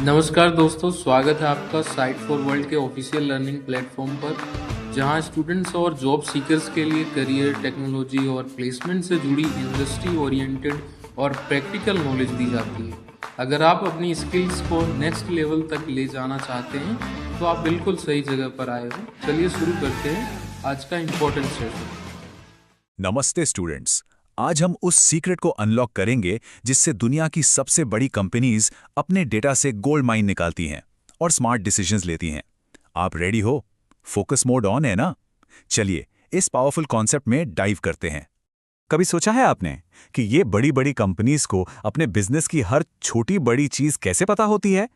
नमस्कार दोस्तों, स्वागत है आपका साइट फॉर वर्ल्ड के ऑफिशियल लर्निंग प्लेटफॉर्म पर, जहां स्टूडेंट्स और जॉब सीकर्स के लिए करियर, टेक्नोलॉजी और प्लेसमेंट से जुड़ी इंडस्ट्री ओरिएंटेड और प्रैक्टिकल नॉलेज दी जाती है। अगर आप अपनी स्किल्स को नेक्स्ट लेवल तक ले जाना चाहते हैं, तो आप बिल्कुल सही जगह पर आए हो। चलिए शुरू करते हैं आज का इम्पोर्टेंट सेशन। नमस्ते स्टूडेंट्स। आज हम उस सीक्रेट को अनलॉक करेंगे जिससे दुनिया की सबसे बड़ी कंपनीज अपने डेटा से गोल्ड माइन निकालती हैं और स्मार्ट डिसीजंस लेती हैं। आप रेडी हो? फोकस मोड ऑन है ना? चलिए इस पावरफुल कॉन्सेप्ट में डाइव करते हैं। कभी सोचा है आपने कि ये बड़ी बड़ी कंपनीज को अपने बिजनेस की हर छोटी बड़ी चीज कैसे पता होती है?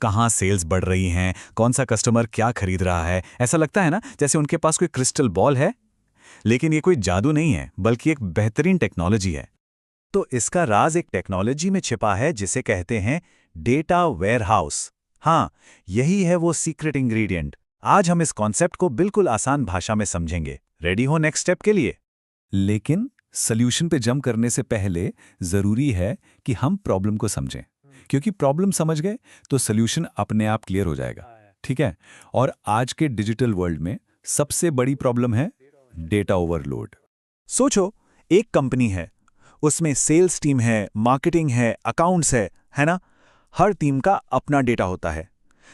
कहाँ सेल्स बढ़ रही हैं, कौन सा कस्टमर क्या खरीद रहा है? ऐसा लगता है ना जैसे उनके पास कोई क्रिस्टल बॉल है। लेकिन ये कोई जादू नहीं है, बल्कि एक बेहतरीन टेक्नोलॉजी है। तो इसका राज एक टेक्नोलॉजी में छिपा है जिसे कहते हैं डेटा वेयरहाउस। हाँ, यही है वो सीक्रेट इंग्रेडिएंट। आज हम इस कॉन्सेप्ट को बिल्कुल आसान भाषा में समझेंगे। रेडी हो नेक्स्ट स्टेप के लिए? लेकिन सॉल्यूशन पे जंप करने से पहले जरूरी है कि हम प्रॉब्लम को समझें, क्योंकि प्रॉब्लम समझ गए तो सॉल्यूशन अपने आप क्लियर हो जाएगा। ठीक है? और आज के डिजिटल वर्ल्ड में सबसे बड़ी प्रॉब्लम है डेटा ओवरलोड। सोचो, एक कंपनी है, उसमें सेल्स टीम है, मार्केटिंग है, अकाउंट्स है ना? हर टीम का अपना डेटा होता है।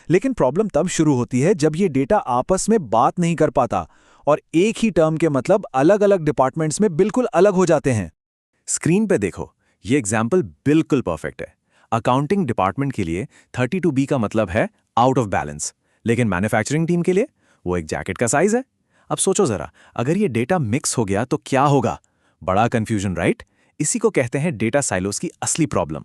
लेकिन प्रॉब्लम तब शुरू होती है जब ये डेटा आपस में बात नहीं कर पाता और एक ही टर्म के मतलब अलग-अलग डिपार्टमेंट्स में बिल्कुल अलग हो जाते हैं। स्क्रीन पे देखो, ये एग्जाम्पल बिल्कुल परफेक्ट है। अकाउंटिंग डिपार्टमेंट के लिए 32B का मतलब है आउट ऑफ बैलेंस, लेकिन मैन्युफैक्चरिंग टीम के लिए वो एक जैकेट का साइज है। अब सोचो जरा, अगर ये डेटा मिक्स हो गया तो क्या होगा? बड़ा कंफ्यूजन, राइट? इसी को कहते हैं डेटा साइलोस की असली प्रॉब्लम।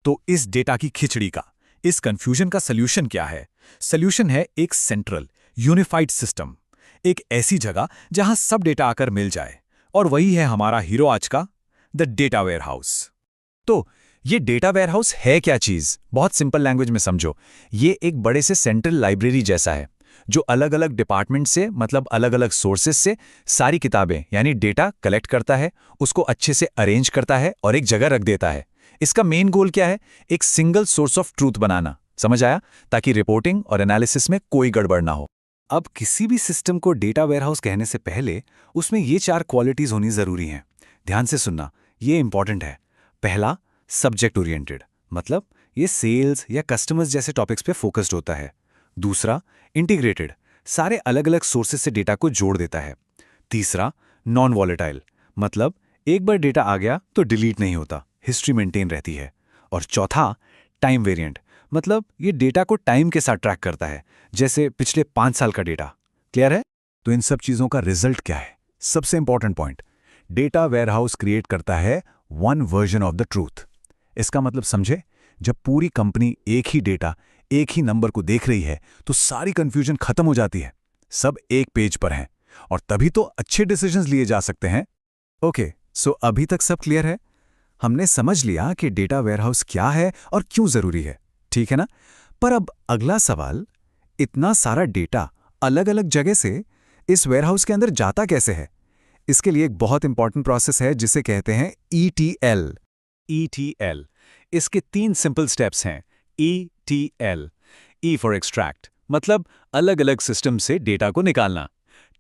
तो इस डेटा की खिचड़ी का, इस कंफ्यूजन का सॉल्यूशन क्या है? सॉल्यूशन है एक सेंट्रल यूनिफाइड सिस्टम, एक ऐसी जगह जहां सब डेटा आकर मिल जाए। और वही है हमारा हीरो आज का, द डेटा वेयरहाउस। तो ये डेटा वेयरहाउस है क्या चीज? बहुत सिंपल लैंग्वेज में समझो, ये एक बड़े से सेंट्रल लाइब्रेरी जैसा है, जो अलग अलग डिपार्टमेंट से, मतलब अलग अलग सोर्सेस से सारी किताबें यानी डेटा कलेक्ट करता है, उसको अच्छे से अरेंज करता है और एक जगह रख देता है। इसका मेन गोल क्या है? एक सिंगल सोर्स ऑफ ट्रूथ बनाना। समझ आया? ताकि रिपोर्टिंग और एनालिसिस में कोई गड़बड़ ना हो। अब किसी भी सिस्टम को डेटा वेयरहाउस कहने से पहले उसमें ये 4 क्वालिटीज होनी जरूरी हैं। ध्यान से सुनना, ये इंपॉर्टेंट है। पहला, सब्जेक्ट ओरिएंटेड, मतलब ये सेल्स या कस्टमर्स जैसे टॉपिक्स पे फोकस्ड होता है। दूसरा, इंटीग्रेटेड, सारे अलग अलग सोर्सेस से डेटा को जोड़ देता है। तीसरा, नॉन वॉलेटाइल, मतलब एक बार डेटा आ गया तो डिलीट नहीं होता, हिस्ट्री मेंटेन रहती है। और चौथा, टाइम वेरिएंट, मतलब ये डेटा को टाइम के साथ ट्रैक करता है, जैसे पिछले 5 साल का डेटा। क्लियर है? तो इन सब चीजों का रिजल्ट क्या है? सबसे important point, data warehouse create करता है one version of the truth. इसका मतलब समझे, जब पूरी कंपनी एक ही डेटा, एक ही नंबर को देख रही है तो सारी कंफ्यूजन खत्म हो जाती है। सब एक पेज पर हैं और तभी तो अच्छे डिसीजंस लिए जा सकते हैं। ओके, सो अभी तक सब क्लियर है? हमने समझ लिया कि डेटा वेयरहाउस क्या है और क्यों जरूरी है, ठीक है ना? पर अब अगला सवाल, इतना सारा डेटा अलग अलग जगह से इस वेयरहाउस के अंदर जाता कैसे है? इसके लिए एक बहुत इंपॉर्टेंट प्रोसेस है जिसे कहते हैं ETL। ETL, इसके 3 सिंपल स्टेप्स हैं। ETL, E फॉर एक्सट्रैक्ट, मतलब अलग अलग सिस्टम से डेटा को निकालना।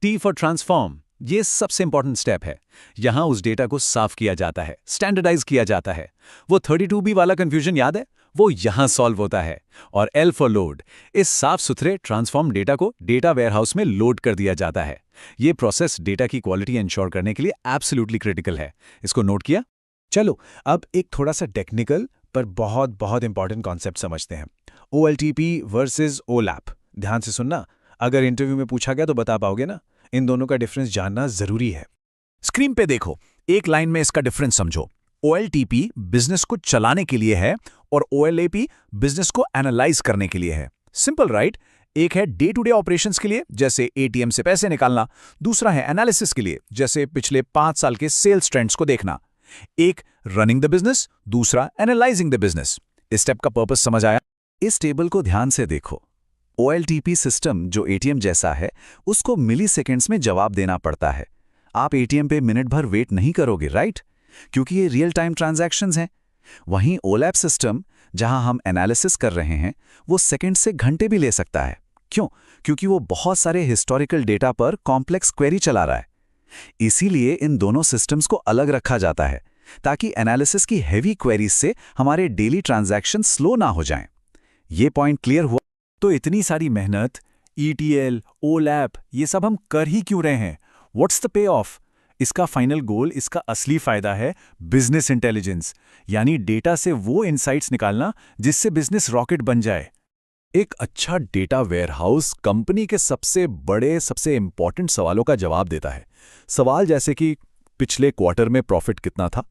T फॉर ट्रांसफॉर्म, ये सबसे इंपॉर्टेंट स्टेप है। यहां उस डेटा को साफ किया जाता है, स्टैंडर्डाइज किया जाता है। वो 32B वाला कंफ्यूजन याद है? वो यहां सॉल्व होता है। और L फॉर लोड, इस साफ सुथरे ट्रांसफॉर्म डेटा को डेटा वेयरहाउस में लोड कर दिया जाता है। ये प्रोसेस डेटा की क्वालिटी इंश्योर करने के लिए एब्सोल्युटली क्रिटिकल है। इसको नोट किया? चलो अब एक थोड़ा सा टेक्निकल पर बहुत बहुत इंपॉर्टेंट कॉन्सेप्ट समझते हैं। OLTP versus OLAP। ध्यान से सुनना, अगर इंटरव्यू में पूछा गया तो बता पाओगे ना? इन दोनों का डिफरेंस जानना जरूरी है। स्क्रीन पे देखो, एक लाइन में इसका डिफरेंस समझो। OLTP बिजनेस को चलाने के लिए है और OLAP बिजनेस को एनालाइज करने के लिए है। Simple, right? एक है डे टू डे ऑपरेशंस के लिए, जैसे ATM से पैसे निकालना। दूसरा है एनालिसिस के लिए, जैसे पिछले 5 साल के सेल्स ट्रेंड्स को देखना। एक रनिंग द बिजनेस, दूसरा एनालाइजिंग द बिजनेस। इस स्टेप का पर्पस समझ आया? इस टेबल को ध्यान से देखो। OLTP सिस्टम जो ATM जैसा है, उसको मिली सेकेंड्स में जवाब देना पड़ता है। आप ATM पे मिनट भर वेट नहीं करोगे, राइट? क्योंकि ये रियल टाइम ट्रांजैक्शंस हैं। वहीं OLAP सिस्टम जहां हम एनालिसिस कर रहे हैं वो सेकंड से घंटे भी ले सकता है। क्यों? क्योंकि वो बहुत सारे हिस्टोरिकल डेटा पर कॉम्प्लेक्स क्वेरी चला रहा है। इसीलिए इन दोनों सिस्टम्स को अलग रखा जाता है ताकि एनालिसिस की हेवी क्वेरीज से हमारे डेली ट्रांजैक्शन स्लो ना हो जाएं। ये पॉइंट क्लियर हुआ? तो इतनी सारी मेहनत, ETL, OLAP, ये सब हम कर ही क्यों रहे हैं? What's the pay of? इसका फाइनल गोल, इसका असली फायदा है बिजनेस इंटेलिजेंस, यानी डेटा से वो इनसाइट्स निकालना जिससे बिजनेस रॉकेट बन जाए। एक अच्छा डेटा वेयरहाउस कंपनी के सबसे बड़े, सबसे इंपॉर्टेंट सवालों का जवाब देता है। सवाल जैसे कि पिछले क्वार्टर में प्रॉफिट कितना था,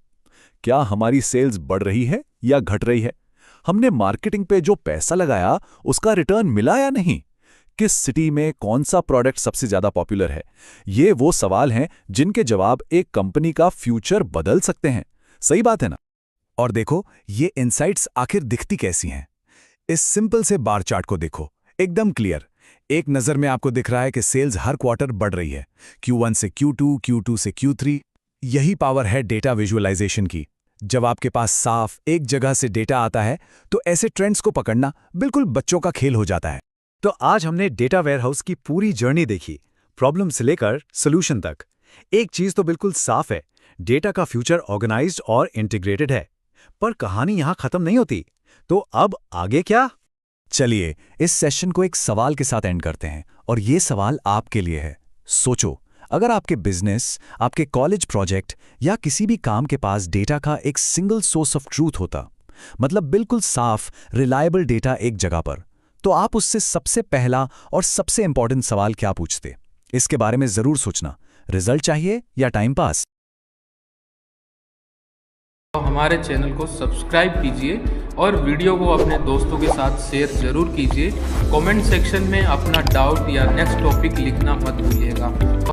क्या हमारी सेल्स बढ़ रही है या घट रही है, हमने मार्केटिंग पे जो पैसा लगाया उसका रिटर्न मिला या नहीं, किस सिटी में कौन सा प्रोडक्ट सबसे ज्यादा पॉपुलर है। ये वो सवाल हैं जिनके जवाब एक कंपनी का फ्यूचर बदल सकते हैं। सही बात है ना? और देखो, ये इनसाइट्स आखिर दिखती कैसी हैं। इस सिंपल से बार चार्ट को देखो, एकदम क्लियर। एक नजर में आपको दिख रहा है कि सेल्स हर क्वार्टर बढ़ रही है, Q1 से Q2, Q2 से Q3। यही पावर है डेटा विजुअलाइजेशन की। जब आपके पास साफ एक जगह से डेटा आता है तो ऐसे ट्रेंड्स को पकड़ना बिल्कुल बच्चों का खेल हो जाता है। तो आज हमने डेटा वेयरहाउस की पूरी जर्नी देखी, प्रॉब्लम से लेकर सोल्यूशन तक। एक चीज तो बिल्कुल साफ है, डेटा का फ्यूचर ऑर्गेनाइज्ड और इंटीग्रेटेड है। पर कहानी यहां खत्म नहीं होती। तो अब आगे क्या? चलिए इस सेशन को एक सवाल के साथ एंड करते हैं, और ये सवाल आपके लिए है। सोचो, अगर आपके बिजनेस, आपके कॉलेज प्रोजेक्ट या किसी भी काम के पास डेटा का एक सिंगल सोर्स ऑफ ट्रूथ होता, मतलब बिल्कुल साफ, रिलायबल डेटा एक जगह पर, तो आप उससे सबसे पहला और सबसे इंपॉर्टेंट सवाल क्या पूछते? इसके बारे में जरूर सोचना। रिजल्ट चाहिए या टाइम पास? हमारे चैनल को सब्सक्राइब कीजिए और वीडियो को अपने दोस्तों के साथ शेयर जरूर कीजिए। कमेंट सेक्शन में अपना डाउट या नेक्स्ट टॉपिक लिखना मत भूलिएगा।